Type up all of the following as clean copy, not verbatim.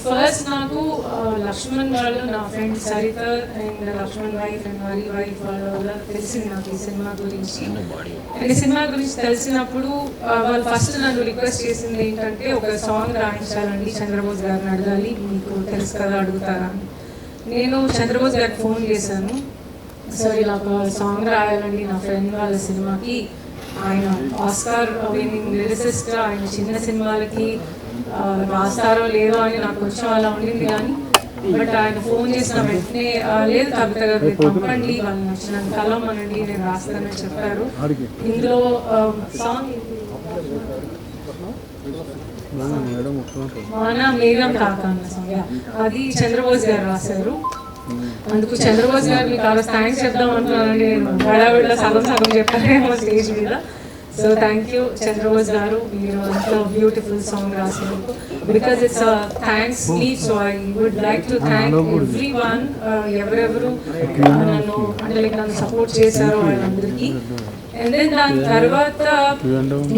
First నాకు లక్ష్మణ్ వాళ్ళు నా friend Saritha and Laxman wife and వారి వైఫ్ వాళ్ళ తెలిసింది నాకు ఈ సినిమా గురించి. అండ్ ఈ సినిమా గురించి తెలిసినప్పుడు వాళ్ళు ఫస్ట్ నన్ను రిక్వెస్ట్ చేసింది ఏంటంటే ఒక సాంగ్ రాయించాలండి, చంద్రబోస్ గారిని అడగాలి, మీకు తెలుసు కదా అడుగుతారా అని. నేను చంద్రబోస్ గారికి ఫోన్ చేశాను, సార్ ఇలా ఒక సాంగ్ రాయాలండి నా ఫ్రెండ్ వాళ్ళ సినిమాకి, ఆయన ఆస్కార్ విన్నింగ్ లిరిసిస్ట్, ఆయన చిన్న సినిమాలకి రాస్తారో లేదో అని నాకు కొంచెం అలా ఉండింది. కానీ బట్ ఆయన ఫోన్ చేసిన వెంటనే లేదు కవిత గారు పంపండి, వాళ్ళు నచ్చిన కలవమనండి, నేను రాస్తానని చెప్పారు. ఇందులో సాంగ్ మన మేఘం కాక అన్న సాంగ్, అది చంద్రబోస్ గారు రాశారు. అందుకు చంద్రబోస్ గారికి చాలా థ్యాంక్స్ చెప్దాం అనుకున్నానండి. నేను హడావిడిలో సగం చెప్పానేమో స్టేజ్ మీద. So thank you Chandrabose garu, మీరు అంత బ్యూటిఫుల్ సాంగ్ రాసినందుకు. Because it's thanks speech, so I would like to thank everyone, ఎవరెవరు నన్ను అంటే లైక్ నన్ను సపోర్ట్ చేశారో వాళ్ళందరికీ. అండ్ దెన్ దాని తర్వాత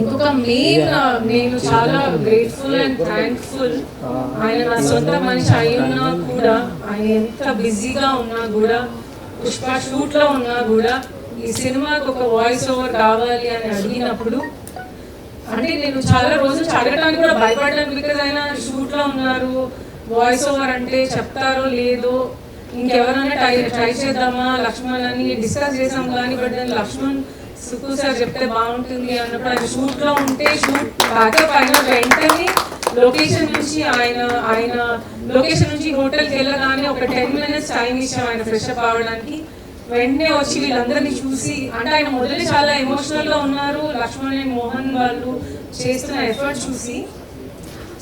ఇంకొక మెయిన్ నేను చాలా గ్రేట్ఫుల్ అండ్ థ్యాంక్ఫుల్, ఆయన నా సొంత మనిషి అయి ఉన్నా కూడా, ఆయన ఎంత బిజీగా ఉన్నా కూడా, పుష్ప షూట్లో ఉన్నా కూడా ఈ సినిమాకి ఒక వాయిస్ ఓవర్ కావాలి అని అడిగినప్పుడు, అంటే నేను చాలా రోజులు అడగడానికి కూడా భయపడ్డాను. బికాజ్ ఆయన షూట్లో ఉన్నారు, వాయిస్ ఓవర్ అంటే చెప్తారో లేదో, ఇంకెవరైనా ట్రై చేద్దామా లక్ష్మణ్ అని డిస్కస్ చేసాం. కానీ బట్ నేను లక్ష్మణ్ సుకు సార్ చెప్తే బాగుంటుంది అన్నప్పుడు ఆయన షూట్లో ఉంటే షూట్ ప్యాకప్ అయిన వెంటనే లొకేషన్ నుంచి హోటల్కి వెళ్ళగానే ఒక 10 minutes టైం ఇచ్చాం ఆయన ఫ్రెష్ అప్ అవ్వడానికి. వెంటనే వచ్చి వీళ్ళందరినీ చూసి, అంటే ఆయన మొదలు చాలా ఎమోషనల్గా ఉన్నారు, లక్ష్మణ్ అండ్ మోహన్ వాళ్ళు చేస్తున్న ఎఫర్ట్ చూసి,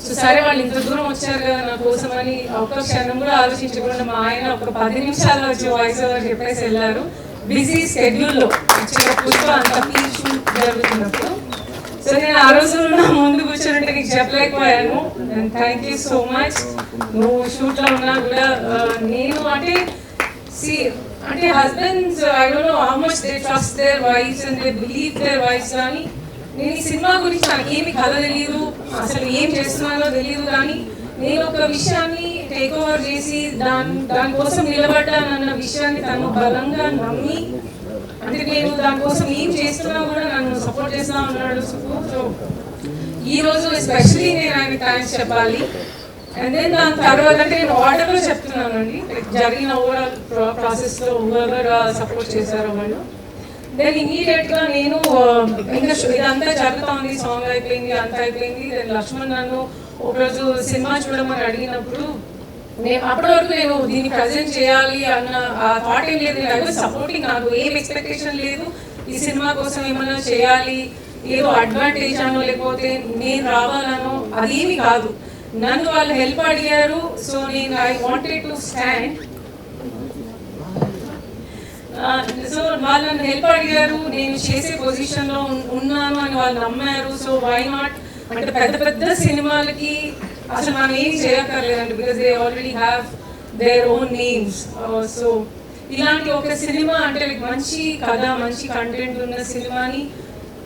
సో సరే వాళ్ళు ఇంత దూరం వచ్చారు కదా నా కోసం అని ఒక్క క్షణం కూడా ఆలోచించకుండా మా ఆయన ఒక 10 నిమిషాల్లో వచ్చి వాయిస్ ఓవర్ చెప్పేసి వెళ్ళారు. బిజీ స్కెడ్యూల్లో పుష్ప అంత షూట్ జరుగుతున్నప్పుడు. సో నేను ఆ రోజు నా ముందు కూర్చొని నీకు చెప్పలేకపోయాను. And thank you so much. నువ్వు షూట్లో ఉన్నా కూడా నేను అంటే husbands I don't know how much they trust their wives and they believe their wives. కానీ నేను ఈ సినిమా గురించి నాకేమి కథ తెలియదు, అసలు ఏం చేస్తున్నానో తెలియదు. కానీ నేను ఒక విషయాన్ని టేక్ ఓవర్ చేసి దానికోసం నిలబడ్డానన్న విషయాన్ని తను బలంగా నమ్మి, అంటే నేను దానికోసం ఏం చేస్తున్నా కూడా నన్ను సపోర్ట్ చేస్తా ఉన్నాడు. సో ఈరోజు ఎస్పెషలీ నేను ఆయనకి థ్యాంక్స్ చెప్పాలి. అండ్ దెన్ దాని తర్వాత అంటే నేను ఆర్డర్లో చెప్తున్నానండి, జరిగిన ఓవరాల్ ప్రాసెస్లో ఎవరు సపోర్ట్ చేశారో వాళ్ళు. దెన్ ఇమీడియట్గా నేను ఇంకా ఇదంతా జరుగుతూ ఉంది, సాంగ్ అయిపోయింది, అంతా అయిపోయింది. దెన్ లక్ష్మణ్ నన్ను ఒకరోజు సినిమా చూడమని అడిగినప్పుడు అప్పటి వరకు నేను దీన్ని ప్రజెంట్ చేయాలి అన్న థాట్ ఏం లేదు. నేను సపోర్టింగ్, నాకు ఏం ఎక్స్పెక్టేషన్ లేదు ఈ సినిమా కోసం ఏమన్నా చేయాలి, ఏదో అడ్వాంటేజ్ అనో లేకపోతే నేను రావాలనో అదేమి కాదు. నన్ను వాళ్ళు హెల్ప్ అడిగారు, సో నేను I wanted to stand. So వాళ్ళు నన్ను హెల్ప్ అడిగారు, నేను చేసే పొజిషన్లో ఉన్నాను అని వాళ్ళు నమ్మారు. సో వై నాట్, అంటే పెద్ద పెద్ద సినిమాలకి అసలు మనం ఏం చేయక్కర్లేదండి, because they already have their own names. So ఇలాంటి ఒక సినిమా అంటే మంచి కథ, మంచి కంటెంట్ ఉన్న సినిమాని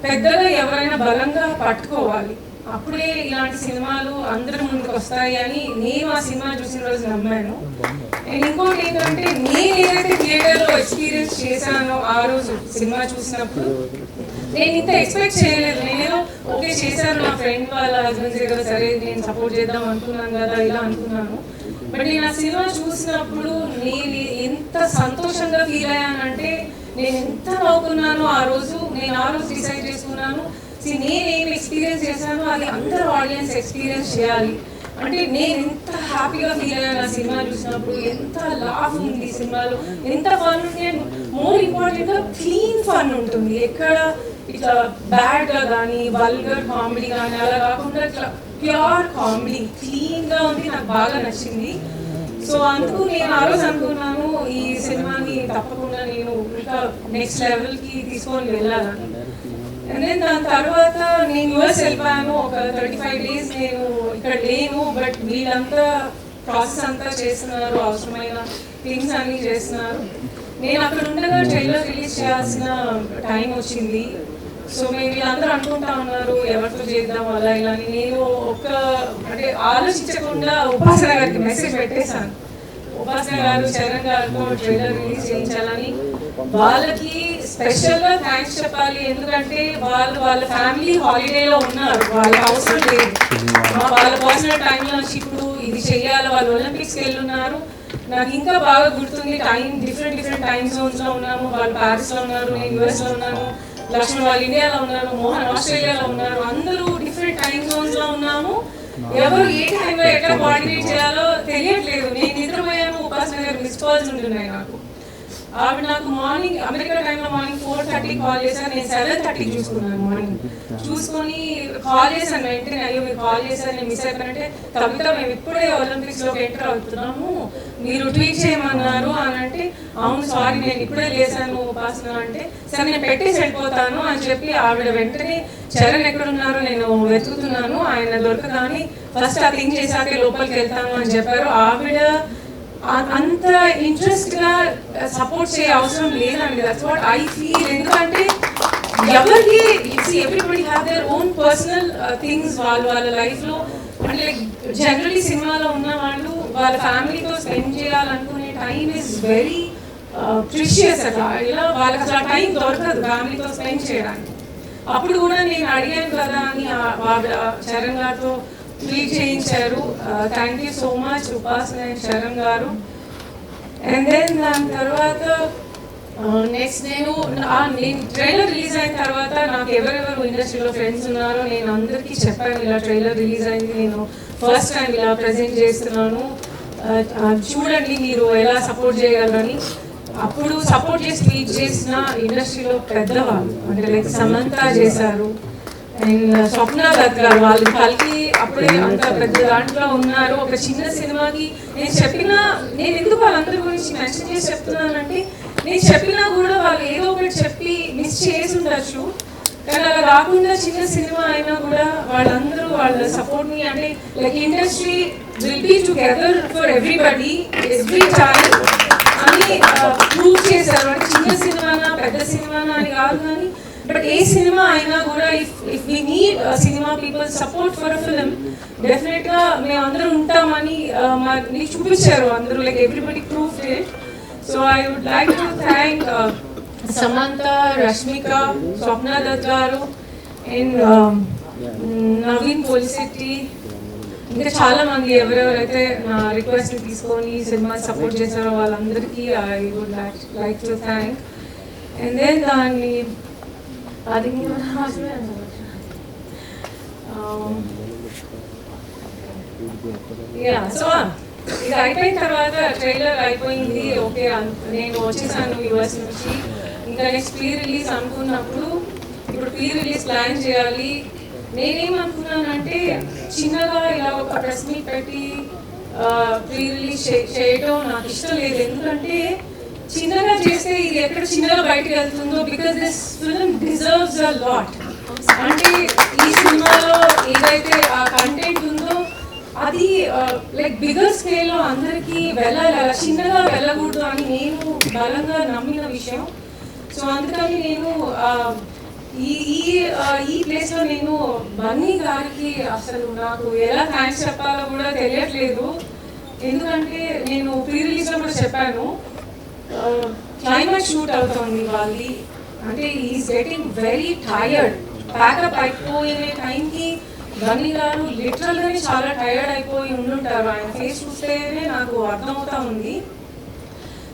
పెద్దగా ఎవరైనా బలంగా పట్టుకోవాలి, అప్పుడే ఇలాంటి సినిమాలు అందరి ముందుకు వస్తాయి అని నేను ఆ సినిమా చూసిన రోజు నమ్మాను. అండ్ ఇంకోటి ఏంటంటే నేను ఏదైతే థియేటర్లో ఎక్స్పీరియన్స్ చేశానో ఆ రోజు సినిమా చూసినప్పుడు నేను ఇంత ఎక్స్పెక్ట్ చేయలేదు. నేనేదో ఓకే చేశాను, నా ఫ్రెండ్ వాళ్ళ హస్బెండ్స్ కదా, సరే నేను సపోర్ట్ చేద్దాం అనుకున్నాను కదా ఇలా అనుకున్నాను. బట్ నేను ఆ సినిమా చూసినప్పుడు నేను ఎంత సంతోషంగా ఫీల్ అయ్యానంటే, నేను ఎంత నవ్వుకున్నాను ఆ రోజు. నేను ఆ రోజు డిసైడ్ చేసుకున్నాను, నేనేం ఎక్స్పీరియన్స్ చేశానో అది అందరూ ఆడియన్స్ ఎక్స్పీరియన్స్ చేయాలి. అంటే నేను ఎంత హ్యాపీగా ఫీల్ అయ్యాను ఆ సినిమా చూసినప్పుడు, ఎంత లాఫ్ ఉంది ఈ సినిమాలో, ఎంత ఫన్ ఉంది. అండ్ మోర్ ఇంపార్టెంట్గా క్లీన్ ఫన్ ఉంటుంది, ఎక్కడ ఇట్లా బ్యాడ్గా కానీ వల్గర్ కామెడీ కానీ అలా కాకుండా ఇట్లా ప్యూర్ కామెడీ క్లీన్గా ఉంది, నాకు బాగా నచ్చింది. సో అందుకు నేను ఆ రోజు అనుకున్నాను ఈ సినిమాని తప్పకుండా నేను ఇంకా నెక్స్ట్ లెవెల్కి తీసుకొని వెళ్ళాలని. అండ్ దెన్ దాని తర్వాత నేను యూఎస్ వెళ్ళిపోయాను. ఒక 35 days నేను ఇక్కడ లేను, బట్ వీళ్ళంతా ప్రాసెస్ అంతా చేస్తున్నారు, అవసరమైన థింగ్స్ అన్నీ చేస్తున్నారు. నేను అక్కడ ఉండగా ట్రైలర్ రిలీజ్ చేయాల్సిన టైం వచ్చింది. సో మేము వీళ్ళందరూ అనుకుంటా ఉన్నారు ఎవరితో చేద్దాం అలా ఇలా అని. నేను అంటే ఆలోచించకుండా ఉపాసన గారికి మెసేజ్ పెట్టేశాను, ఉపాసన గారు చరణ్ గారితో ట్రైలర్ రిలీజ్ చేయించాలని. వాళ్ళకి స్పెషల్గా థ్యాంక్స్ చెప్పాలి, ఎందుకంటే వాళ్ళ ఫ్యామిలీ హాలిడేలో ఉన్నారు, వాళ్ళకి అవసరం లేదు. వాళ్ళ పర్సనల్ టైంలో ఇప్పుడు ఇది చెయ్యాలి, వాళ్ళు ఒలింపిక్స్కి వెళ్ళున్నారు. నాకు ఇంకా బాగా గుర్తుంది, డిఫరెంట్ టైమ్ జోన్స్లో ఉన్నాము. వాళ్ళు ప్యారిస్లో ఉన్నారు, నేను యూఎస్లో ఉన్నాను, లక్ష్మణ్ వాళ్ళు ఇండియాలో ఉన్నారు, మోహన్ ఆస్ట్రేలియాలో ఉన్నారు. అందరూ డిఫరెంట్ టైమ్ జోన్స్లో ఉన్నాము. ఎవరు ఏ టైంలో ఎక్కడ కోఆర్డినేట్ చేయాలో తెలియట్లేదు. నేను నిద్రపోయాను, ఉపాసన గారు మిస్ కాల్స్ ఉంటున్నాయి నాకు. ఆవిడ నాకు మార్నింగ్ అమెరికా టైంలో మార్నింగ్ 4:30 కాల్ చేశాను, నేను 7:30 చూసుకున్నాను. మార్నింగ్ చూసుకొని కాల్ చేశాను వెంటనే, అయ్యో మీరు కాల్ చేశాను నేను మిస్ అయిపోయానంటే, కవిత మేము ఇప్పుడే ఒలింపిక్స్లోకి ఎంటర్ అవుతున్నాము, మీరు ట్వీట్ చేయమన్నారు అని అంటే, అవును సారీ నేను ఇప్పుడే లేసాను ఉపాసన అంటే, సరే నేను పెట్టేసి వెళ్ళిపోతాను అని చెప్పి ఆవిడ వెంటనే చరణ్ ఎక్కడున్నారు నేను వెతుకుతున్నాను, ఆయన దొరకగానే ఫస్ట్ ఆ థింగ్ చేశాకే లోపలికి వెళ్తాను అని చెప్పారు. ఆవిడ అంత ఇంట్రెస్ట్గా సపోర్ట్ చేయ అవసరం లేదండి. That's what I feel. ఎందుకంటే ఎవరికి everybody have their own personal things వాళ్ళ లైఫ్లో. అంటే లైక్ జనరలీ సినిమాలో ఉన్న వాళ్ళు వాళ్ళ ఫ్యామిలీతో స్పెండ్ చేయాలనుకునే టైం ఈజ్ వెరీ ప్రిషియస్. అట్లా ఇలా వాళ్ళకి అసలు టైం దొరకదు ఫ్యామిలీతో స్పెండ్ చేయడానికి. అప్పుడు కూడా నేను అడిగాను కదా అని చరణ్ గారితో ట్వీట్ చేయించారు. Thank you so much Upasana and Charan గారు. అండ్ దెన్ దాని తర్వాత నెక్స్ట్ నేను ట్రైలర్ రిలీజ్ అయిన తర్వాత నాకు ఎవరెవరు ఇండస్ట్రీలో ఫ్రెండ్స్ ఉన్నారో నేను అందరికీ చెప్పాను, ఇలా ట్రైలర్ రిలీజ్ అయింది, నేను ఫస్ట్ టైం ఇలా ప్రజెంట్ చేస్తున్నాను, చూడండి మీరు ఎలా సపోర్ట్ చేయగలరని. అప్పుడు సపోర్ట్ చేసి ట్వీట్ చేసిన ఇండస్ట్రీలో పెద్దవాళ్ళు అంటే లైక్ సమంత చేశారు అండ్ స్వప్న దత్ గారు, వాళ్ళు కలిగి అప్పుడే అంత పెద్ద దాంట్లో ఉన్నారు. ఒక చిన్న సినిమాకి నేను ఎందుకు వాళ్ళందరి గురించి మెన్షన్ చేసి చెప్తున్నానంటే, నేను చెప్పినా కూడా వాళ్ళు ఏదో ఒకటి చెప్పి మిస్ చేసి ఉండొచ్చు, కానీ అలా కాకుండా చిన్న సినిమా అయినా కూడా వాళ్ళందరూ వాళ్ళ సపోర్ట్ని అంటే like industry will be together for everybody every time అని ప్రూవ్ చేశారు. అంటే చిన్న సినిమానా పెద్ద సినిమానా అని కాదు, కానీ బట్ ఏ సినిమా అయినా కూడా if we need cinema people support for a film డెఫినెట్గా మేము అందరూ ఉంటామని నీకు చూపించారు అందరూ, like everybody proved it. So I would like to thank Samantha, Rashmika, Swapna Dutt garu and Naveen Polisetty, ఇంకా చాలా మంది ఎవరెవరైతే నా రిక్వెస్ట్ని తీసుకొని సినిమా సపోర్ట్ చేశారో వాళ్ళందరికీ I would like to thank. And then దాన్ని అది సో ఇది అయిపోయిన తర్వాత ట్రైలర్ అయిపోయింది, ఓకే నేను వచ్చేసాను యూఎస్ నుంచి. ఇంకా నెక్స్ట్ ప్రీ రిలీజ్ అనుకున్నప్పుడు ఇప్పుడు ప్రీ రిలీజ్ ప్లాన్ చేయాలి. నేనేమనుకున్నానంటే చిన్నగా ఇలా ఒక ప్రెస్ మీట్ పెట్టి ప్రీ రిలీజ్ చేయడం నాకు ఇష్టం లేదు, ఎందుకంటే చిన్నగా చేస్తే ఇది ఎక్కడ చిన్నగా బయటకు వెళ్తుందో, because this film deserves a lot. అంటే ఈ సినిమాలో ఏదైతే ఆ కంటెంట్ ఉందో అది లైక్ బిగ్గర్ స్కేల్లో అందరికీ వెళ్ళాలి, అలా చిన్నగా వెళ్ళకూడదు అని నేను బలంగా నమ్మిన విషయం. సో అందుకని నేను ఈ ప్లేస్లో నేను బన్నీ గారికి అసలు నాకు ఎలా థ్యాంక్స్ చెప్పాలో కూడా తెలియట్లేదు, ఎందుకంటే నేను ప్రీ రిలీజ్లో కూడా చెప్పాను క్లైమాక్స్ షూట్ అవుతుంది వాళ్ళది, అంటే is getting very tired, pack up అయిపోయిన టైంకి బన్నీ గారు లిటరల్గానే చాలా టైర్డ్ అయిపోయి ఉండుంటారు, ఆయన ఫేస్ చూస్తేనే నాకు అర్థమవుతా ఉంది.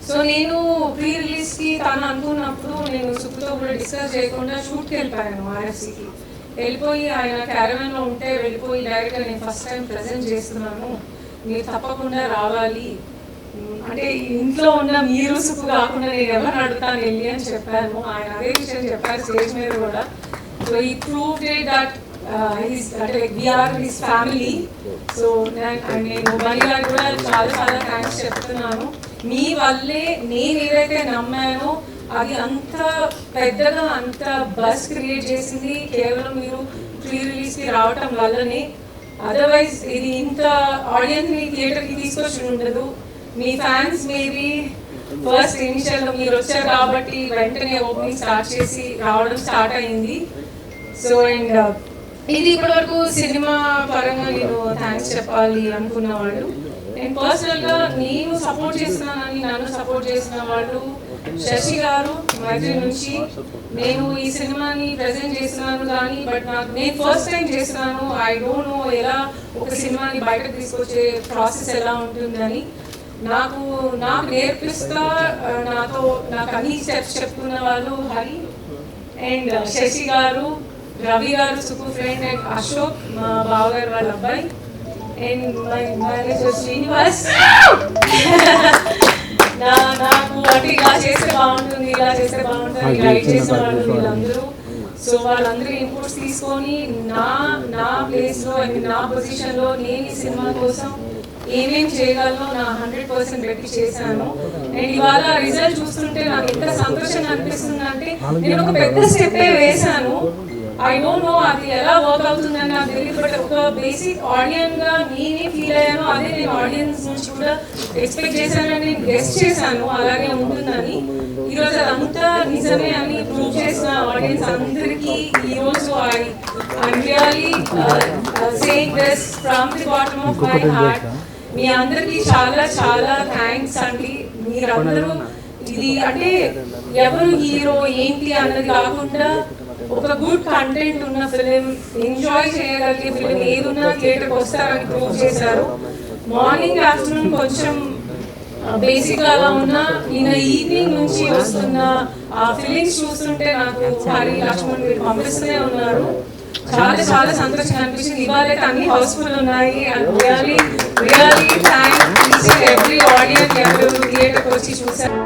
సో నేను ప్రీ రిలీజ్కి తను అనుకున్నప్పుడు నేను సుక్కుతో కూడా డిస్కస్ చేయకుండా షూట్కి వెళ్ళిపోయాను ఆర్ఎఫ్సీకి. వెళ్ళిపోయి ఆయన క్యారవాన్లో ఉంటే వెళ్ళిపోయి డైరెక్ట్గా నేను ఫస్ట్ టైం ప్రజెంట్ చేస్తున్నాను, మీరు తప్పకుండా రావాలి, అంటే ఇంట్లో ఉన్న మీరు సుక్కు కాకుండా నేను ఎవరు అడుగుతాను వెళ్ళి అని చెప్పాను. ఆయన అదే విషయం చెప్పారు స్టేజ్ మీద కూడా. సో ఈ ప్రూవ్డ్ ఇట్ దట్ అంటే వీఆర్ హిస్ ఫ్యామిలీ. సో నేను బన్నీ గారికి కూడా చాలా చాలా థ్యాంక్స్ చెప్తున్నాను. మీ వల్లే నేను ఏదైతే నమ్మానో అది అంత పెద్దగా అంత బస్ క్రియేట్ చేసింది కేవలం మీరు ప్రీ రిలీజ్కి రావటం వల్లనే. అదర్వైజ్ ఇది ఇంత ఆడియన్స్ని థియేటర్కి తీసుకొచ్చి ఉండదు. మీ ఫ్యాన్స్ మేబీ ఫస్ట్ ఇనిషియల్గా మీరు వచ్చారు కాబట్టి వెంటనే ఓపెనింగ్ స్టార్ట్ చేసి రావడం స్టార్ట్ అయింది. సో అండ్ ఇది ఇప్పటివరకు సినిమా పరంగా నేను థ్యాంక్స్ చెప్పాలి అనుకున్నవాళ్ళు. అండ్ పర్సనల్గా నేను సపోర్ట్ చేస్తున్నానని నన్ను సపోర్ట్ చేసిన వాళ్ళు శశి గారు మైత్రి నుంచి. నేను ఈ సినిమాని ప్రజెంట్ చేస్తున్నాను కానీ బట్ నేను ఫస్ట్ టైం చేస్తున్నాను. ఐ డోంట్ నో ఎలా ఒక సినిమాని బయటకు తీసుకొచ్చే ప్రాసెస్ ఎలా ఉంటుందని. నాకు నేర్పిస్తా నాకు అన్ని స్టెప్స్ చెప్తున్న వాళ్ళు హరి అండ్ శశి గారు, రవి గారు సుకు ఫ్రెండ్, అండ్ అశోక్ మా బావగారు వాళ్ళ అబ్బాయి, అండ్ మై మేనేజర్ శ్రీనివాస్. నాకు అంటే ఇలా చేస్తే బాగుంటుంది, ఇలా చేస్తే బాగుంటుంది గైడ్ చేసిన వాళ్ళు వీళ్ళందరూ. సో వాళ్ళందరూ ఇన్పుట్స్ తీసుకొని నా ప్లేస్లో నా పొజిషన్లో నేను ఈ సినిమా కోసం ఏమేం చేయగలను నా 100% పెట్టి చేశాను. అండ్ ఇవాళ రిజల్ట్ చూస్తుంటే నాకు ఎంత సంతోషంగా అనిపిస్తుంది అంటే నేను ఒక పెద్ద స్టెప్పే వేశాను. ఐ డోంట్ నో అది ఎలా వర్క్ అవుతుందని నాకు తెలియదు, బట్ ఒక బేసిక్ ఆడియన్స్ గా నేనే ఫీల్ అయ్యాను. అదే నేను ఆడియన్స్ నుంచి కూడా ఎక్స్పెక్ట్ చేశానని నేను గెస్ట్ చేశాను అలాగే ఉంటుందని. ఈరోజు అదంతా నిజమే అని ప్రూవ్ చేసిన ఆడియన్స్ అందరికీ ఈరోజు I really saying this from the bottom of my heart. మీ అందరికీ చాలా చాలా థ్యాంక్స్ అండి. మీరందరూ ఇది అంటే ఎవరు హీరో ఏంటి అన్నది కాకుండా ఒక గుడ్ కంటెంట్ ఉన్న ఫిలిం, ఎంజాయ్ చేయగలిగే ఫిలిం ఏదున్నా థియేటర్కి వస్తారని ప్రూవ్ చేశారు. మార్నింగ్ ఆఫ్టర్నూన్ కొంచెం బేసిక్గా అలా ఉన్నా నిన్న ఈవినింగ్ నుంచి వస్తున్న ఆ ఫిలిమ్స్ చూస్తుంటే నాకు హరి లక్ష్మణ్ మీరు పంపిస్తూనే ఉన్నారు. చాలా చాలా సంతోషంగా అనిపించింది. ఇవాళైతే అన్ని హౌస్ఫుల్ ఉన్నాయి. And really thank each and every audience ఎవరు థియేటర్కి వచ్చి చూసారు.